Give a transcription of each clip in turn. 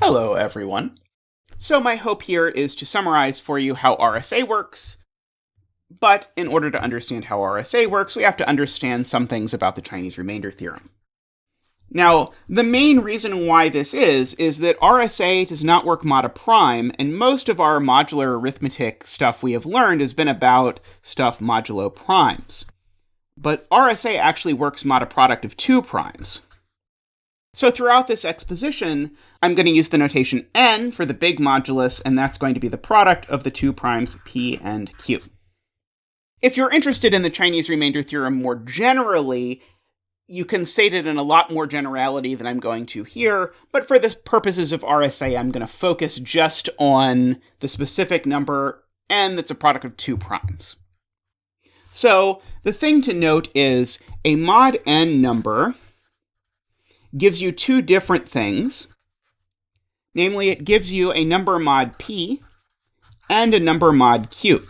Hello, everyone. So my hope here is to summarize for you how RSA works, but in order to understand how RSA works, we have to understand some things about the Chinese remainder theorem. Now, the main reason why this is that RSA does not work mod a prime, and most of our modular arithmetic stuff we have learned has been about stuff modulo primes. But RSA actually works mod a product of two primes. So throughout this exposition, I'm going to use the notation n for the big modulus, and that's going to be the product of the two primes p and q. If you're interested in the Chinese remainder theorem more generally, you can state it in a lot more generality than I'm going to here, but for the purposes of RSA, I'm going to focus just on the specific number n that's a product of two primes. So the thing to note is a mod n number gives you two different things. Namely, it gives you a number mod p and a number mod q.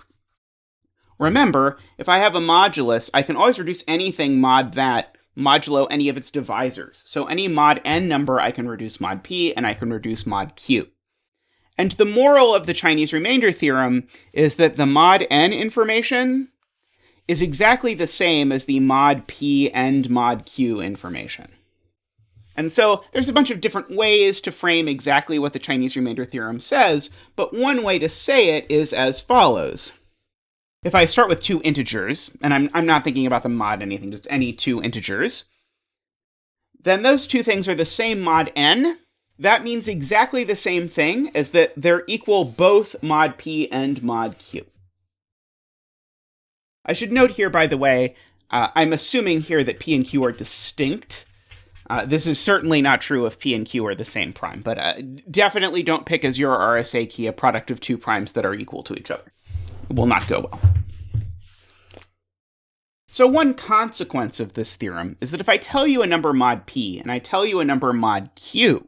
Remember, if I have a modulus, I can always reduce anything mod that modulo any of its divisors. So any mod n number, I can reduce mod p and I can reduce mod q. And the moral of the Chinese remainder theorem is that the mod n information is exactly the same as the mod p and mod q information. And so there's a bunch of different ways to frame exactly what the Chinese remainder theorem says, but one way to say it is as follows. If I start with two integers, and I'm not thinking about the mod anything, just any two integers, then those two things are the same mod n. That means exactly the same thing as that they're equal both mod p and mod q. I should note here, by the way, I'm assuming here that p and q are distinct. This is certainly not true if p and q are the same prime, but definitely don't pick as your RSA key a product of two primes that are equal to each other. It will not go well. So one consequence of this theorem is that if I tell you a number mod p and I tell you a number mod q,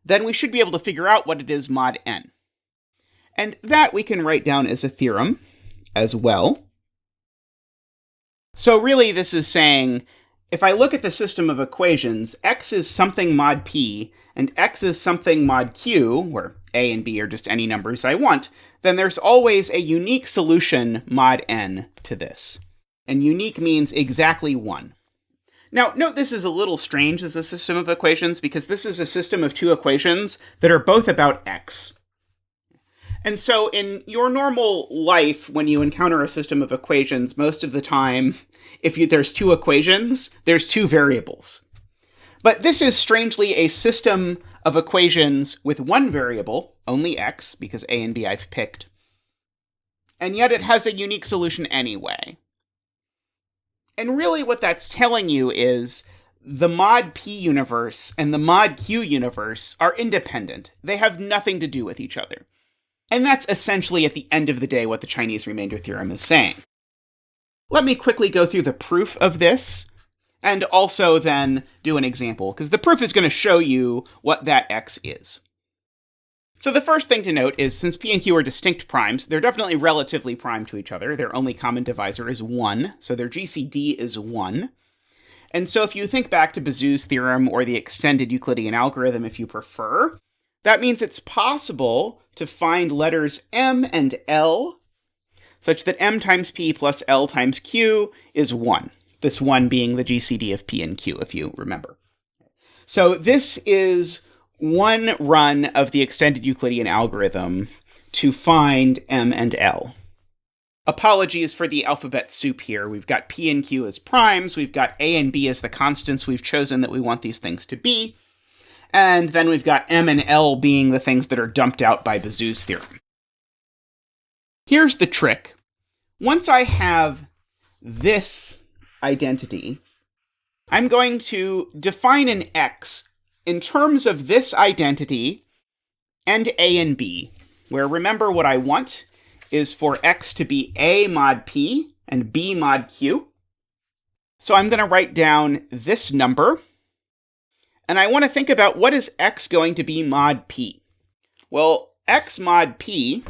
then we should be able to figure out what it is mod n. And that we can write down as a theorem as well. So really this is saying, if I look at the system of equations, x is something mod p, and x is something mod q, where a and b are just any numbers I want, then there's always a unique solution mod n to this. And unique means exactly one. Now, note this is a little strange as a system of equations, because this is a system of two equations that are both about x. And so in your normal life, when you encounter a system of equations, most of the time, if there's two equations, there's two variables. But this is strangely a system of equations with one variable, only x, because a and b I've picked. And yet it has a unique solution anyway. And really what that's telling you is the mod p universe and the mod q universe are independent. They have nothing to do with each other. And that's essentially, at the end of the day, what the Chinese remainder theorem is saying. Let me quickly go through the proof of this, and also then do an example, because the proof is going to show you what that x is. So the first thing to note is, since p and q are distinct primes, they're definitely relatively prime to each other. Their only common divisor is 1, so their GCD is 1. And so if you think back to Bezout's theorem, or the extended Euclidean algorithm if you prefer, that means it's possible to find letters m and l such that m times p plus l times q is 1. This 1 being the GCD of p and q, if you remember. So this is one run of the extended Euclidean algorithm to find m and l. Apologies for the alphabet soup here. We've got p and q as primes, we've got a and b as the constants we've chosen that we want these things to be, and then we've got m and l being the things that are dumped out by Bezout's theorem. Here's the trick. Once I have this identity, I'm going to define an x in terms of this identity and a and b, where remember what I want is for x to be a mod p and b mod q. So I'm going to write down this number, and I want to think about what is x going to be mod p. Well, x mod p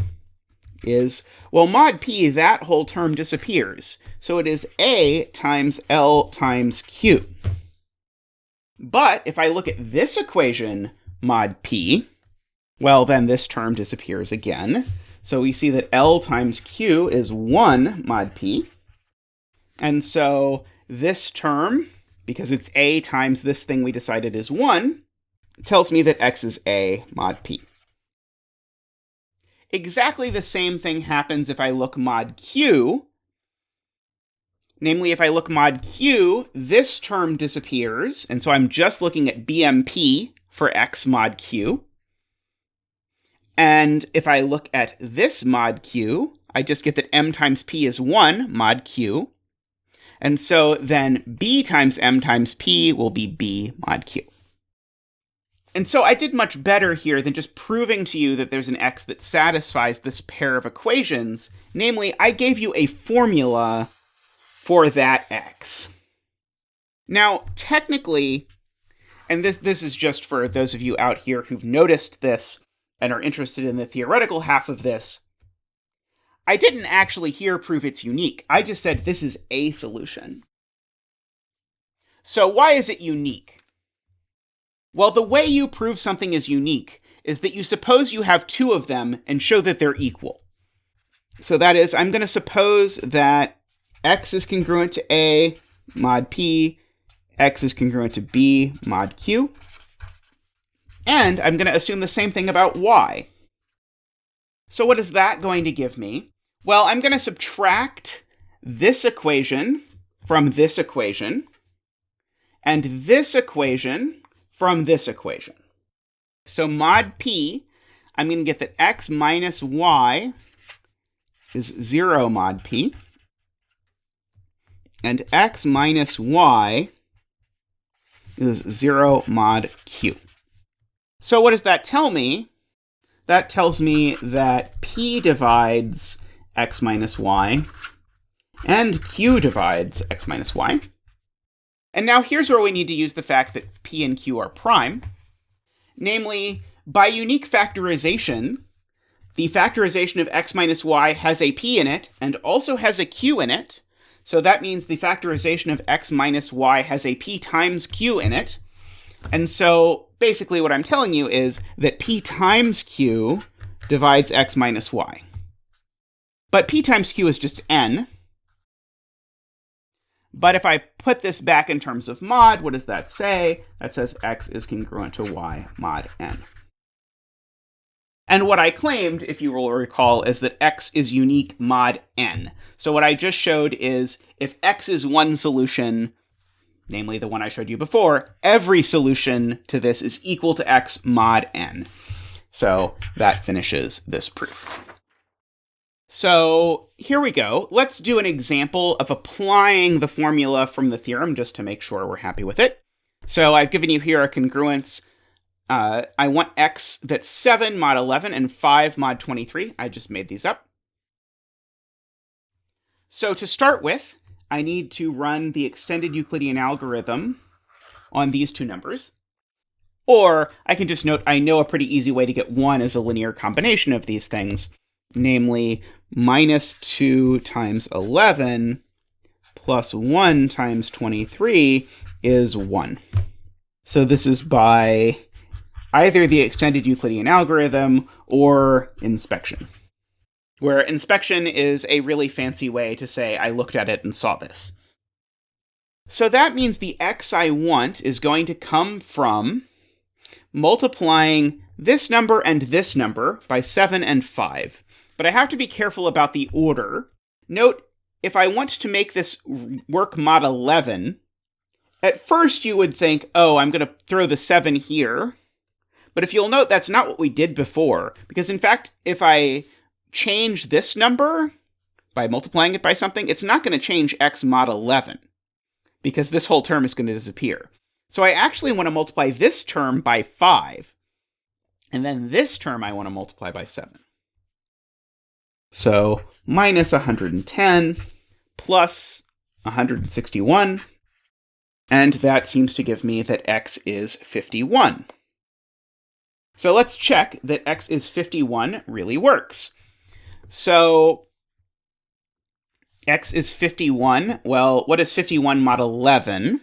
is, well, mod p, that whole term disappears. So it is a times L times Q. But if I look at this equation, mod p, well, then this term disappears again. So we see that L times Q is 1 mod P. And so this term, because it's A times this thing we decided is 1, tells me that X is A mod P. Exactly the same thing happens if I look mod Q. Namely, if I look mod Q, this term disappears, and so I'm just looking at BMP for X mod Q. And if I look at this mod Q, I just get that M times P is 1 mod Q. And so then B times M times P will be B mod Q. And so I did much better here than just proving to you that there's an X that satisfies this pair of equations. Namely, I gave you a formula for that X. Now, technically, and this is just for those of you out here who've noticed this and are interested in the theoretical half of this, I didn't actually here prove it's unique. I just said this is a solution. So why is it unique? Well, the way you prove something is unique is that you suppose you have two of them and show that they're equal. So that is, I'm going to suppose that X is congruent to A mod P, X is congruent to B mod Q, and I'm going to assume the same thing about Y. So what is that going to give me? Well, I'm going to subtract this equation from this equation, and this equation from this equation. So mod P, I'm going to get that X minus Y is 0 mod P, and X minus Y is 0 mod Q. So what does that tell me? That tells me that P divides X minus Y, and Q divides X minus Y. And now here's where we need to use the fact that P and Q are prime. Namely, by unique factorization, the factorization of X minus Y has a P in it and also has a Q in it. So that means the factorization of X minus Y has a P times Q in it. And so basically what I'm telling you is that P times Q divides X minus Y. But P times Q is just N. But if I put this back in terms of mod, what does that say? That says X is congruent to Y mod N. And what I claimed, if you will recall, is that X is unique mod N. So what I just showed is if X is one solution, namely the one I showed you before, every solution to this is equal to X mod N. So that finishes this proof. So here we go. Let's do an example of applying the formula from the theorem just to make sure we're happy with it. So I've given you here a congruence. I want X that's 7 mod 11 and 5 mod 23. I just made these up. So to start with, I need to run the extended Euclidean algorithm on these two numbers. Or I can just note I know a pretty easy way to get 1 as a linear combination of these things. Namely, minus 2 times 11 plus 1 times 23 is 1. So this is by either the extended Euclidean algorithm or inspection, where inspection is a really fancy way to say I looked at it and saw this. So that means the X I want is going to come from multiplying this number and this number by 7 and 5. But I have to be careful about the order. Note, if I want to make this work mod 11, at first you would think, oh, I'm going to throw the 7 here. But if you'll note, that's not what we did before. Because in fact, if I change this number by multiplying it by something, it's not going to change X mod 11. Because this whole term is going to disappear. So I actually want to multiply this term by 5. And then this term I want to multiply by 7. So minus 110 plus 161, and that seems to give me that X is 51. So let's check that X is 51 really works. So X is 51. Well, what is 51 mod 11?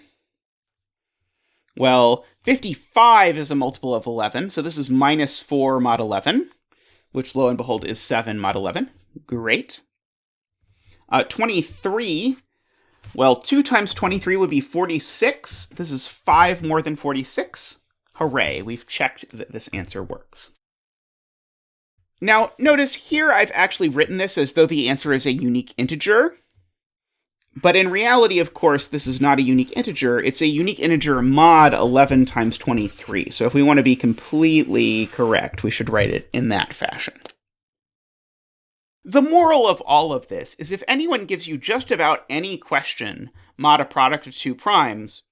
Well, 55 is a multiple of 11, so this is minus 4 mod 11, which lo and behold is 7 mod 11. Great. 23, well, 2 times 23 would be 46. This is 5 more than 46. Hooray, we've checked that this answer works. Now, notice here I've actually written this as though the answer is a unique integer. But in reality, of course, this is not a unique integer. It's a unique integer mod 11 times 23. So if we want to be completely correct, we should write it in that fashion. The moral of all of this is if anyone gives you just about any question, mod a product of two primes,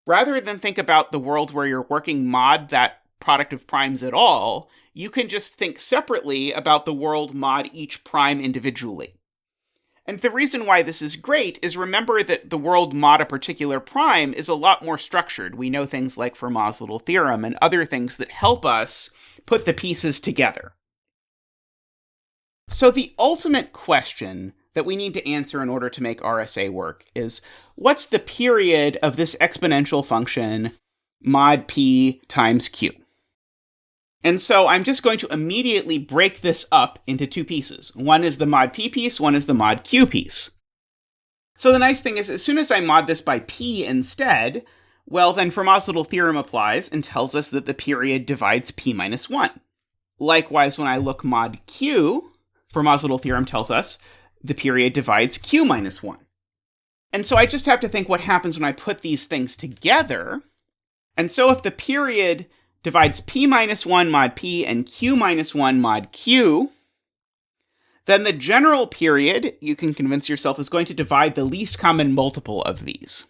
rather than think about the world where you're working mod that product of primes at all, you can just think separately about the world mod each prime individually. And the reason why this is great is remember that the world mod a particular prime is a lot more structured. We know things like Fermat's little theorem and other things that help us put the pieces together. So the ultimate question that we need to answer in order to make RSA work is, what's the period of this exponential function mod p times q? And so I'm just going to immediately break this up into two pieces. One is the mod p piece, one is the mod q piece. So the nice thing is, as soon as I mod this by p instead, well, then Fermat's little theorem applies and tells us that the period divides p minus 1. Likewise, when I look mod q, Fermat's little theorem tells us the period divides q minus 1. And so I just have to think what happens when I put these things together. And so if the period divides p minus 1 mod p and q minus 1 mod q, then the general period, you can convince yourself, is going to divide the least common multiple of these.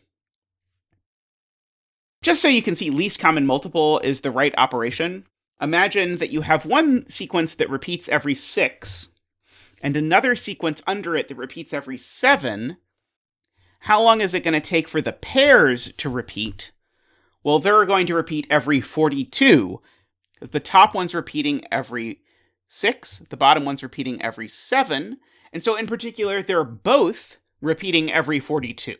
Just so you can see least common multiple is the right operation, imagine that you have one sequence that repeats every 6, and another sequence under it that repeats every 7. How long is it going to take for the pairs to repeat? Well, they're going to repeat every 42, because the top one's repeating every 6, the bottom one's repeating every 7, and so in particular, they're both repeating every 42.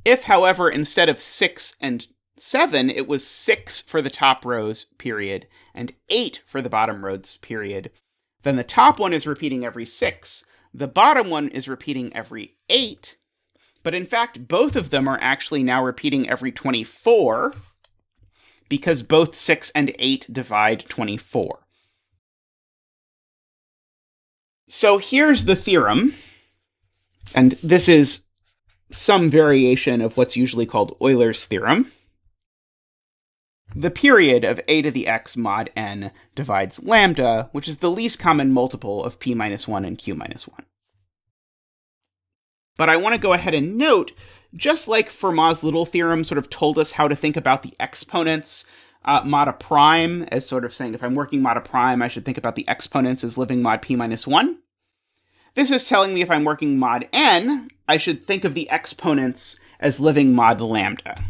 If, however, instead of 6 and 7, it was 6 for the top rows, period, and 8 for the bottom rows, period, then the top one is repeating every 6, the bottom one is repeating every 8, but in fact, both of them are actually now repeating every 24, because both 6 and 8 divide 24. So here's the theorem, and this is some variation of what's usually called Euler's theorem. The period of a to the x mod n divides lambda, which is the least common multiple of p minus 1 and q minus 1. But I want to go ahead and note, just like Fermat's little theorem sort of told us how to think about the exponents, mod a prime as sort of saying if I'm working mod a prime, I should think about the exponents as living mod p minus 1. This is telling me if I'm working mod n, I should think of the exponents as living mod lambda.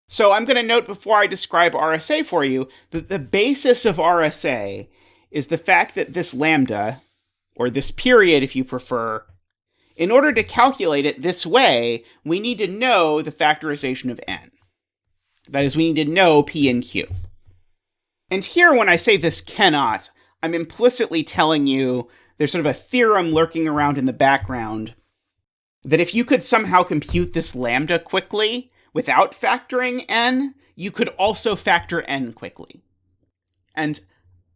So I'm going to note before I describe RSA for you that the basis of RSA is the fact that this lambda, or this period if you prefer, in order to calculate it this way, we need to know the factorization of n. That is, we need to know p and q. And here, when I say this cannot, I'm implicitly telling you there's sort of a theorem lurking around in the background that if you could somehow compute this lambda quickly without factoring n, you could also factor n quickly. And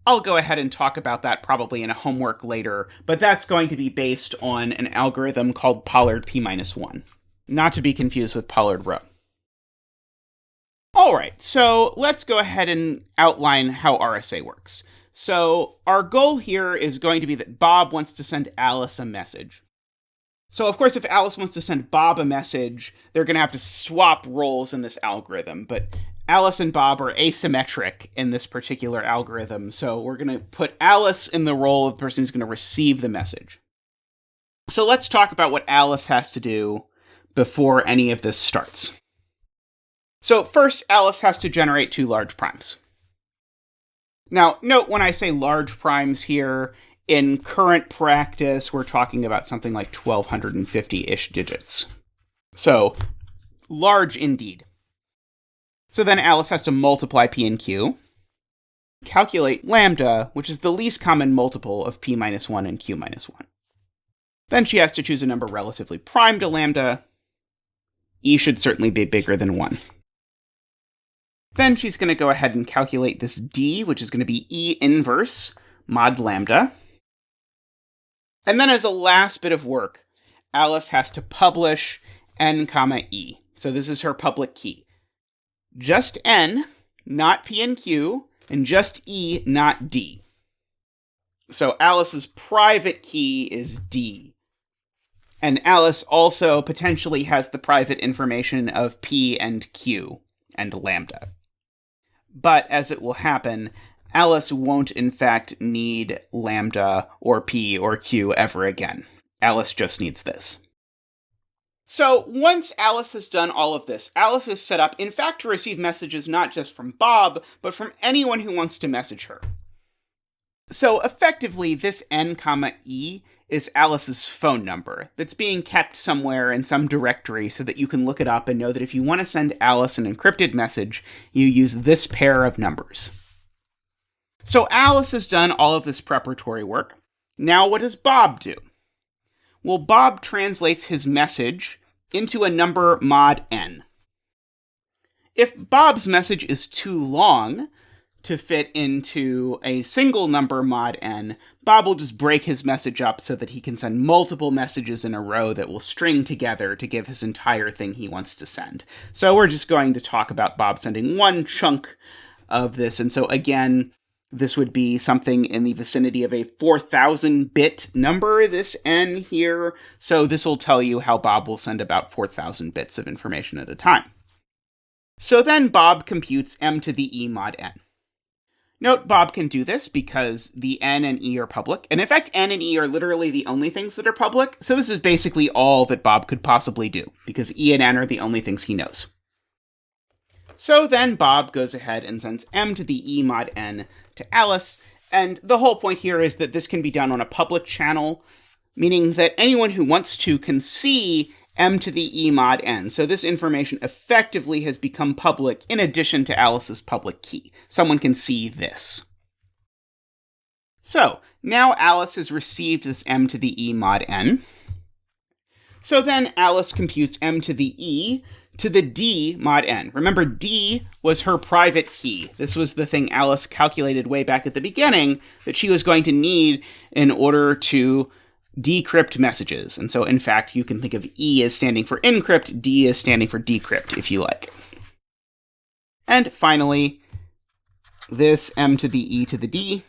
I'll go ahead and talk about that probably in a homework later, but that's going to be based on an algorithm called Pollard p-1, not to be confused with Pollard row. All right, so let's go ahead and outline how RSA works. So our goal here is going to be that Bob wants to send Alice a message. So of course, if Alice wants to send Bob a message, they're going to have to swap roles in this algorithm, but Alice and Bob are asymmetric in this particular algorithm, so we're going to put Alice in the role of the person who's going to receive the message. So let's talk about what Alice has to do before any of this starts. So first, Alice has to generate two large primes. Now, note when I say large primes here, in current practice, we're talking about something like 1,250-ish digits. So, large indeed. So then Alice has to multiply p and q, calculate lambda, which is the least common multiple of p minus 1 and q minus 1. Then she has to choose a number relatively prime to lambda. E should certainly be bigger than 1. Then she's going to go ahead and calculate this d, which is going to be E inverse mod lambda. And then as a last bit of work, Alice has to publish n comma e. So this is her public key. Just n, not p and q, and just e, not d. So Alice's private key is d. And Alice also potentially has the private information of p and q and lambda. But as it will happen, Alice won't in fact need lambda or p or q ever again. Alice just needs this. So once Alice has done all of this, Alice is set up, in fact, to receive messages not just from Bob, but from anyone who wants to message her. So effectively, this n comma e is Alice's phone number that's being kept somewhere in some directory so that you can look it up and know that if you want to send Alice an encrypted message, you use this pair of numbers. So Alice has done all of this preparatory work. Now what does Bob do? Well, Bob translates his message into a number mod n. If Bob's message is too long to fit into a single number mod n, Bob will just break his message up so that he can send multiple messages in a row that will string together to give his entire thing he wants to send. So we're just going to talk about Bob sending one chunk of this. And so again, this would be something in the vicinity of a 4,000-bit number, this n here. So this will tell you how Bob will send about 4,000 bits of information at a time. So then Bob computes m to the e mod n. Note, Bob can do this because the n and e are public. And in fact, n and e are literally the only things that are public. So this is basically all that Bob could possibly do, because e and n are the only things he knows. So then Bob goes ahead and sends m to the e mod n to Alice. And the whole point here is that this can be done on a public channel, meaning that anyone who wants to can see m to the e mod n. So this information effectively has become public in addition to Alice's public key. Someone can see this. So now Alice has received this m to the e mod n. So then Alice computes m to the e to the d mod n. Remember, d was her private key. This was the thing Alice calculated way back at the beginning that she was going to need in order to decrypt messages. And so, in fact, you can think of E as standing for encrypt, D as standing for decrypt, if you like. And finally, this m to the e to the d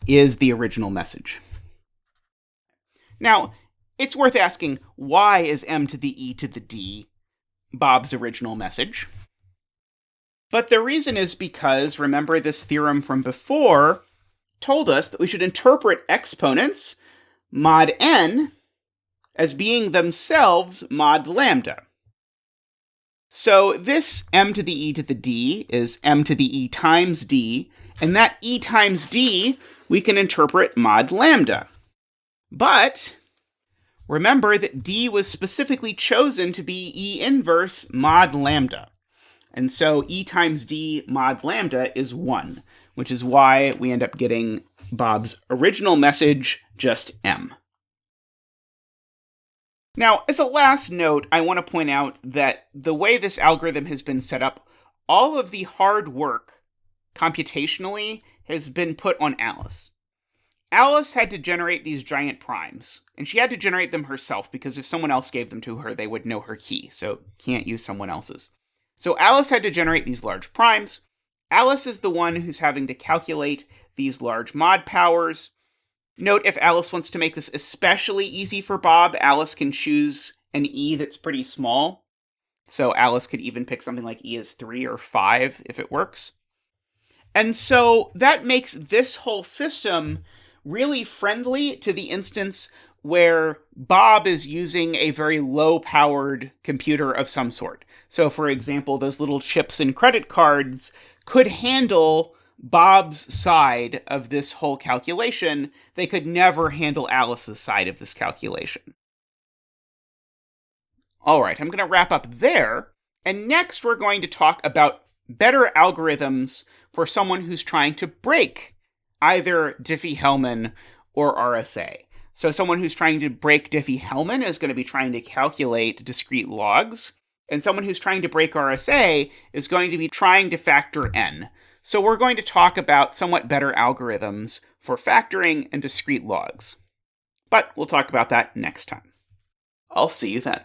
is the original message. Now, it's worth asking, why is m to the e to the d Bob's original message? But the reason is because, remember, this theorem from before told us that we should interpret exponents mod n as being themselves mod lambda. So this m to the e to the d is m to the e times d, and that e times d we can interpret mod lambda. But remember that d was specifically chosen to be E inverse mod lambda. And so E times d mod lambda is 1, which is why we end up getting Bob's original message, just m. Now, as a last note, I want to point out that the way this algorithm has been set up, all of the hard work computationally has been put on Alice. Alice had to generate these giant primes, and she had to generate them herself because if someone else gave them to her, they would know her key, so can't use someone else's. So Alice had to generate these large primes. Alice is the one who's having to calculate these large mod powers. Note, if Alice wants to make this especially easy for Bob, Alice can choose an E that's pretty small. So Alice could even pick something like E as 3 or 5 if it works. And so that makes this whole system really friendly to the instance where Bob is using a very low-powered computer of some sort. So, for example, those little chips in credit cards could handle Bob's side of this whole calculation. They could never handle Alice's side of this calculation. All right, I'm going to wrap up there, and next we're going to talk about better algorithms for someone who's trying to break either Diffie-Hellman or RSA. So someone who's trying to break Diffie-Hellman is going to be trying to calculate discrete logs, and someone who's trying to break RSA is going to be trying to factor n. So we're going to talk about somewhat better algorithms for factoring and discrete logs. But we'll talk about that next time. I'll see you then.